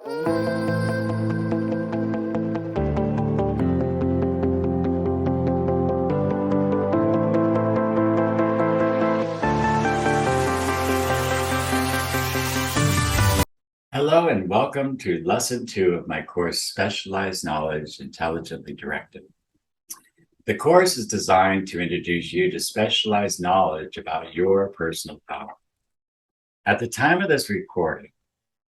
Hello and welcome to Lesson 2 of my course, Specialized Knowledge Intelligently Directed. The course is designed to introduce you to specialized knowledge about your personal power. At the time of this recording,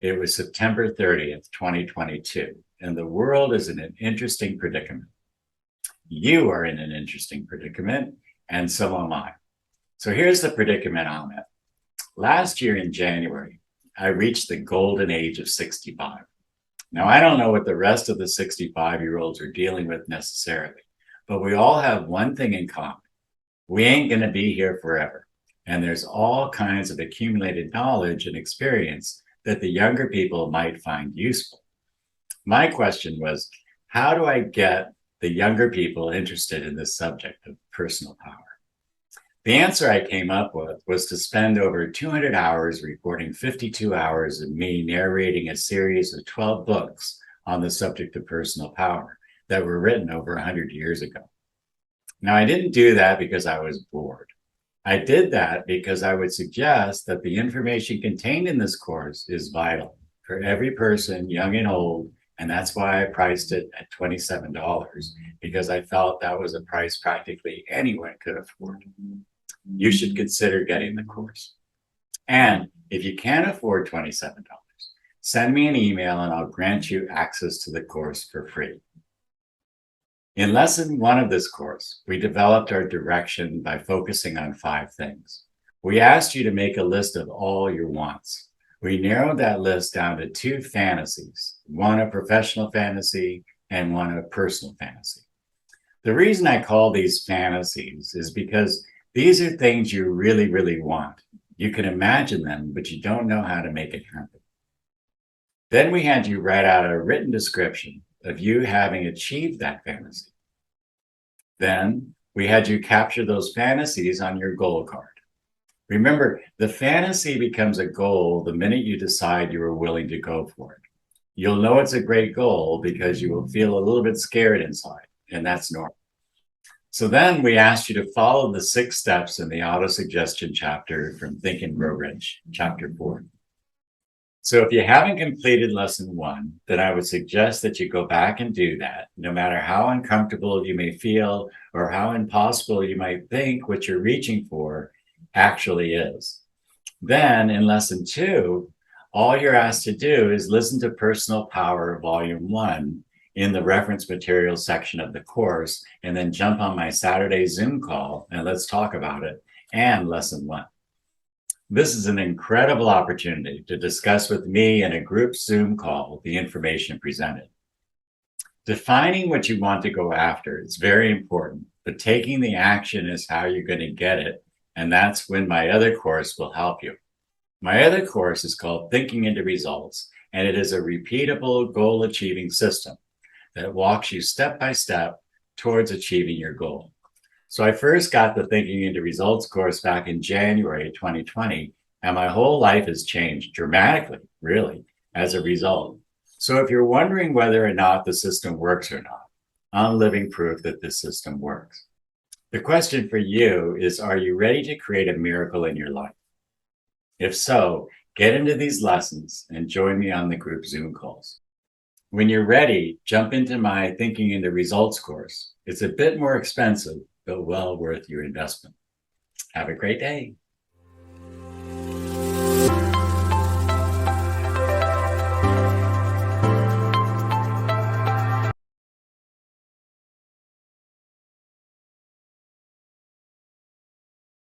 it was September 30th, 2022, and the world is in an interesting predicament. You are in an interesting predicament, and so am I. So here's the predicament I'm in. Last year in January, I reached the golden age of 65. Now, I don't know what the rest of the 65-year-olds are dealing with necessarily, but we all have one thing in common. We ain't going to be here forever. And there's all kinds of accumulated knowledge and experience that the younger people might find useful. My question was, how do I get the younger people interested in this subject of personal power? The answer I came up with was to spend over 200 hours recording 52 hours of me narrating a series of 12 books on the subject of personal power that were written over 100 years ago. Now, I didn't do that because I was bored. I did that because I would suggest that the information contained in this course is vital for every person, young and old, and that's why I priced it at $27, because I felt that was a price practically anyone could afford. You should consider getting the course. And if you can't afford $27, send me an email and I'll grant you access to the course for free. In lesson 1 of this course, we developed our direction by focusing on 5 things. We asked you to make a list of all your wants. We narrowed that list down to 2 fantasies, one a professional fantasy and one a personal fantasy. The reason I call these fantasies is because these are things you really, really want. You can imagine them, but you don't know how to make it happen. Then we had you write out a written description of you having achieved that fantasy. Then we had you capture those fantasies on your goal card. Remember, the fantasy becomes a goal the minute you decide you are willing to go for it. You'll know it's a great goal because you will feel a little bit scared inside, and that's normal. So then we asked you to follow the 6 steps in the auto-suggestion chapter from Think and Grow Rich, chapter 4. So if you haven't completed lesson 1, then I would suggest that you go back and do that, no matter how uncomfortable you may feel or how impossible you might think what you're reaching for actually is. Then in lesson 2, all you're asked to do is listen to Personal Power Volume 1 in the reference materials section of the course, and then jump on my Saturday Zoom call and let's talk about it and lesson 1. This is an incredible opportunity to discuss with me in a group Zoom call the information presented. Defining what you want to go after is very important, but taking the action is how you're going to get it, and that's when my other course will help you. My other course is called Thinking into Results, and it is a repeatable goal-achieving system that walks you step by step towards achieving your goal. So I first got the Thinking into Results course back in January 2020, and my whole life has changed dramatically, really, as a result. So if you're wondering whether or not the system works or not, I'm living proof that this system works. The question for you is, are you ready to create a miracle in your life? If so, get into these lessons and join me on the group Zoom calls. When you're ready, jump into my Thinking into Results course. It's a bit more expensive, but well worth your investment. Have a great day.